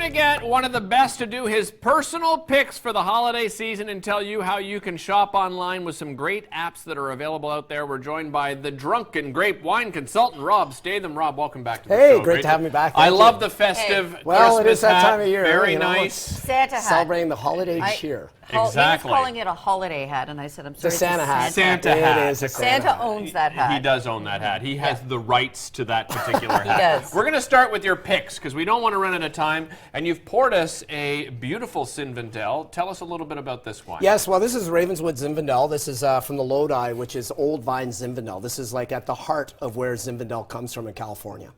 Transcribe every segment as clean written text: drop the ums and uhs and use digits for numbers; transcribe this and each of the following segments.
to get one of the best to do his personal picks for the holiday season and tell you how you can shop online with some great apps that are available out there. We're joined by the Drunken Grape wine consultant, Rob Statham. Rob, welcome back to the show. Hey, great to have me back. I love the festive Well, Christmas it is that hat. time of year. Very you know, nice. Santa hat. Celebrating the holiday cheer. Exactly. He was calling it a holiday hat, and I said, I'm sorry, It's a Santa hat. Santa hat. It is a Santa Santa hat. owns that hat. He does own that hat. He has the rights to that particular hat. He does. We're going to start with your picks because we don't want to run out of time. And you've poured us a beautiful Zinfandel. Tell us a little bit about this wine. Yes, well, this is Ravenswood Zinfandel. This is from the Lodi, which is Old Vine Zinfandel. This is like at the heart of where Zinfandel comes from in California.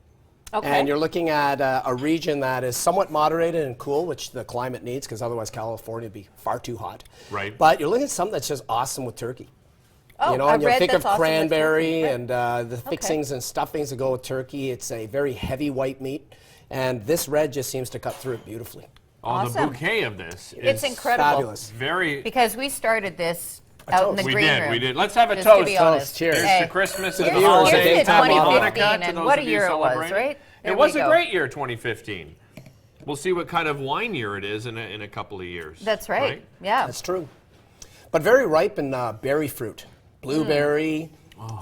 Okay. And you're looking at a region that is somewhat moderated and cool, which the climate needs, because otherwise California would be far too hot. Right. But you're looking at something that's just awesome with turkey. Oh, You know, I and you read think that's of awesome with cranberry turkey, right. and the fixings and stuffings that go with turkey. It's a very heavy white meat, and this red just seems to cut through it beautifully. Oh, Awesome. the bouquet of this It's is incredible. Fabulous. very... Because we started this out in the toast. green room. We did. Let's have a Just to toast. be honest. Cheers. Here's Hey. to Christmas To and the the viewers, holidays. Here's to Daytime Ottawa. 2015, Hanukkah, to and those what a of you year it was, celebrating. right? There It was we a go. great year, 2015. We'll see what kind of wine year it is in a couple of years. That's right. Yeah. That's true. But very ripe in berry fruit. Blueberry.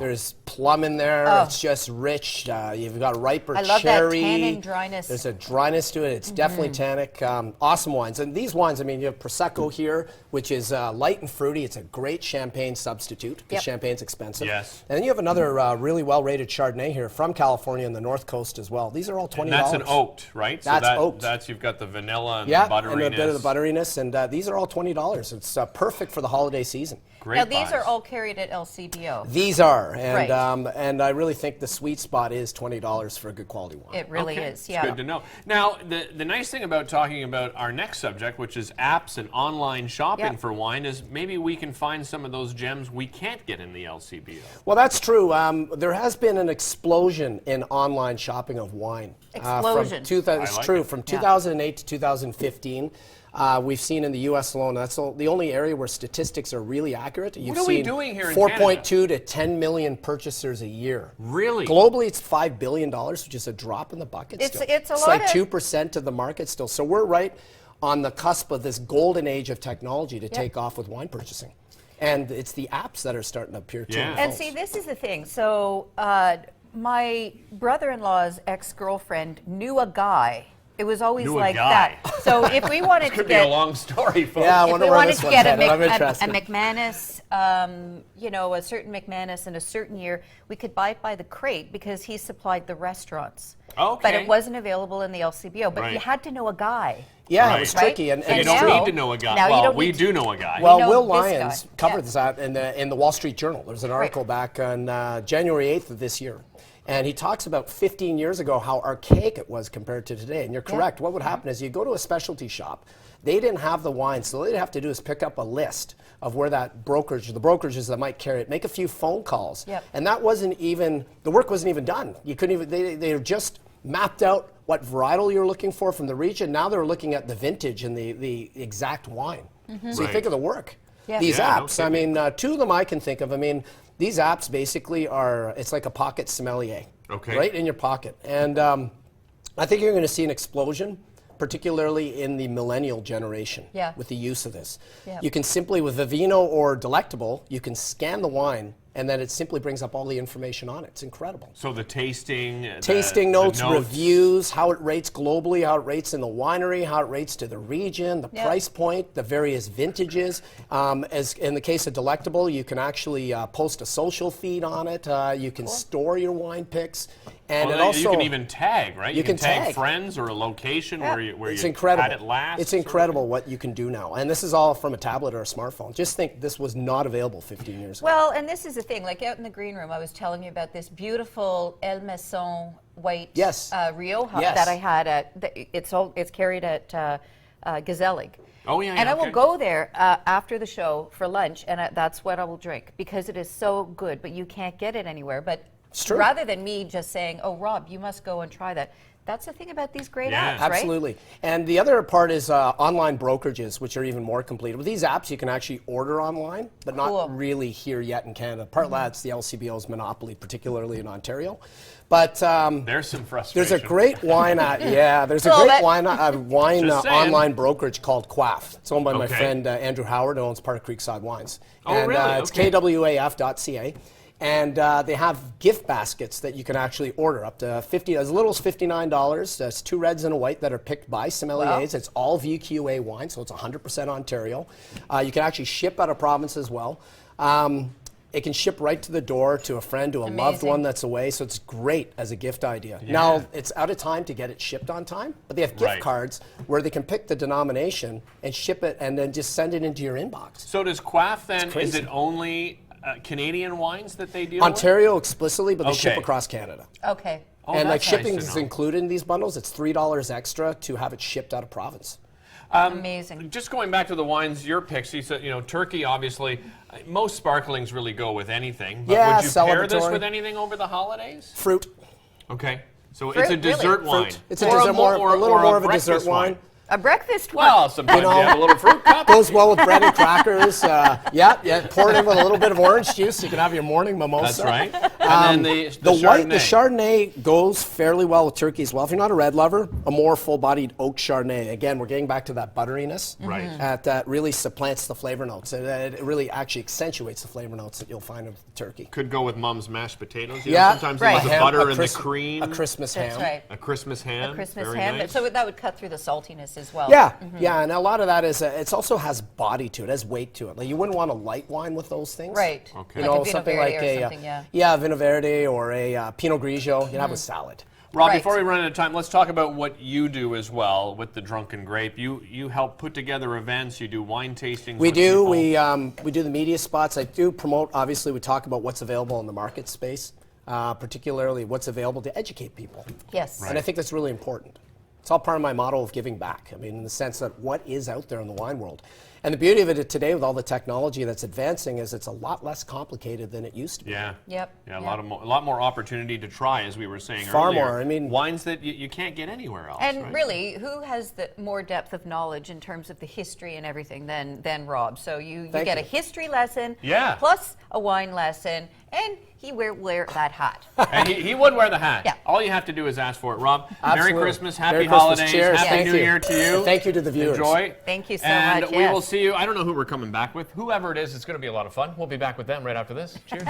There's plum in there. Oh. It's just rich. You've got riper I love cherry. that tannin dryness. There's a dryness to it. It's definitely tannic. Awesome wines. And these wines, I mean, you have Prosecco here, which is light and fruity. It's a great champagne substitute because Yep. champagne's expensive. Yes. And then you have another really well-rated Chardonnay here from California and the North Coast as well. These are all $20. And that's an oaked, right? That's oaked. That's you've got the vanilla and Yeah, the butteriness. and a bit of the butteriness. And these are all $20. It's perfect for the holiday season. Great Now, these buys. are all carried at LCBO. These are, and Right. and I really think the sweet spot is $20 for a good quality wine. It really Okay, is, it's yeah. good to know. Now, the nice thing about talking about our next subject, which is apps and online shopping Yep. for wine, is maybe we can find some of those gems we can't get in the LCBO. Well, that's true. There has been an explosion in online shopping of wine. Explosion. It's I like true. it. From Yeah. 2008 to 2015. We've seen in the U.S. alone, that's the only area where statistics are really accurate. You've are we seen doing here in 4.2 to 10 million purchasers a year. Really? Globally, it's $5 billion, which is a drop in the bucket It's- still. it's a It's lot like of- 2% of the market still. So we're right on the cusp of this golden age of technology to take off with wine purchasing. And it's the apps that are starting to appear too. Yeah. in the And phones. see, this is the thing. So, my brother-in-law's ex-girlfriend knew a guy. It was always Knew a like guy. that. So if we wanted to Could be a get, long story, folks. Yeah, I if wonder we where wanted this to one's get a, headed. I'm a interested. McManus, you know, a certain McManus in a certain year, we could buy it by the crate because he supplied the restaurants. Okay. But it wasn't available in the LCBO. But Right. you had to know a guy. Yeah, Right. it was Right? tricky. And And you And don't now- need to know a guy. now you Well, don't we need to- do know a guy. Well, know Will this Lyons guy. covered Yeah. that in the Wall Street Journal. There's an article back on January 8th of this year. And he talks about 15 years ago how archaic it was compared to today. And you're correct. What would happen is you go to a specialty shop. They didn't have the wine, so all they'd have to do is pick up a list of where that brokerage, the brokerages that might carry it, make a few phone calls. Yep. And that wasn't even, the work wasn't even done. You couldn't even, they just mapped out what varietal you're looking for from the region. Now they're looking at the vintage and the exact wine. So you Right. think of the work. Yeah. These Yeah, no apps, I kidding. mean, two of them I can think of. I mean, these apps basically are, it's like a pocket sommelier. Okay. Right in your pocket. And I think you're going to see an explosion, particularly in the millennial generation Yeah. with the use of this. Yeah. You can simply, with Vivino or Delectable, you can scan the wine and then it simply brings up all the information on it. It's incredible. So the tasting, Tasting the notes, reviews, how it rates globally, how it rates in the winery, how it rates to the region, the Yeah. price point, the various vintages. As in the case of Delectable, you can actually post a social feed on it. You can store your wine picks, and it also you can even tag, right? You can tag tag. friends or a location Yeah. where it's you incredible. had it last. It's incredible what you can do now, and this is all from a tablet or a smartphone. Just think, this was not available 15 years ago. Well, and this is the thing. Like out in the green room, I was telling you about this beautiful El Messon white Yes. Rioja Yes. that I had at. It's carried at Gazelig. Oh, yeah, And yeah, I will okay. go there after the show for lunch, and that's what I will drink because it is so good. But you can't get it anywhere. But It's true. rather than me just saying, "Oh, Rob, you must go and try that," That's the thing about these great Yeah. apps, right? Absolutely. And the other part is online brokerages, which are even more complete. With these apps, you can actually order online, but Cool. not really here yet in Canada. Part of that's the LCBO's monopoly, particularly in Ontario. But There's some frustration. there's a great wine, there's a Little great bit. wine Just saying. online brokerage called KWAF. It's owned by my Okay. friend Andrew Howard, who owns part of Creekside Wines. Oh, and really? It's Okay. KWAF.ca. And they have gift baskets that you can actually order up to as little as $59. That's 2 reds and a white that are picked by sommeliers. It's all VQA wine, so it's 100% Ontario. You can actually ship out of province as well. It can ship right to the door to a friend, to a loved Amazing. one that's away, so it's great as a gift idea. Now, it's out of time to get it shipped on time, but they have gift Right. cards where they can pick the denomination and ship it and then just send it into your inbox. So does KWAF then, is crazy. it only Canadian wines that they deal with? Ontario explicitly, but they ship Okay. across Canada. Okay. Oh, And like that's nice shipping to is know. included in these bundles. It's $3 extra to have it shipped out of province. Amazing. Just going back to the wines, your picks, you said, Turkey, obviously, most sparklings really go with anything. But Yeah, would you pair this celebratory. with anything over the holidays? Fruit. Okay. So Fruit, it's a dessert really? wine. It's a Or dessert, mo- a little or more of a breakfast dessert wine. A breakfast one. Well, sometimes you have a little fruit cup. Goes well with bread and crackers. Pour it in with a little bit of orange juice. You can have your morning mimosa. That's right. And then the white, Chardonnay. the Chardonnay goes fairly well with turkey as well. If you're not a red lover, a more full-bodied oak Chardonnay. Again, we're getting back to that butteriness. Right. That really supplants the flavor notes. It really actually accentuates the flavor notes that you'll find with the turkey. Could go with Mom's mashed potatoes. You Yeah, know, sometimes right. the Ham, butter a and Chris- the cream. A Christmas That's ham. right. A Christmas ham. A Christmas Very ham. nice. So that would cut through the saltiness as well. Yeah, yeah, and a lot of that is it also has body to it, has weight to it. Like you wouldn't want a light wine with those things, Right. Okay. You Like know, a Vino something Verde like or a something, Vino Verde or a Pinot Grigio. You'd have with salad. Rob, Right. before we run out of time, let's talk about what you do as well with the Drunken Grape. You help put together events. You do wine tastings. We with do. people. We do the media spots. I do promote. Obviously, we talk about what's available in the market space, particularly what's available to educate people. Yes. And I think that's really important. It's all part of my motto of giving back. I mean, in the sense that what is out there in the wine world. And the beauty of it today with all the technology that's advancing is it's a lot less complicated than it used to be. Yeah. Yep. Yeah, Yep. a lot more opportunity to try, as we were saying Far earlier. more. I mean, wines that you can't get anywhere else. And right? really, who has the more depth of knowledge in terms of the history and everything than Rob? So you Thank get you. a history lesson, Yeah. plus a wine lesson, and he wear that hat. And he would wear the hat. Yeah. All you have to do is ask for it. Rob, Absolutely. Merry Christmas, Happy Merry Christmas. Holidays, Cheers. Happy Thank New you. Year to you. Thank you to the viewers. Enjoy. Thank you so and much, we yes. will see you. I don't know who we're coming back with. Whoever it is, it's going to be a lot of fun. We'll be back with them right after this. Cheers.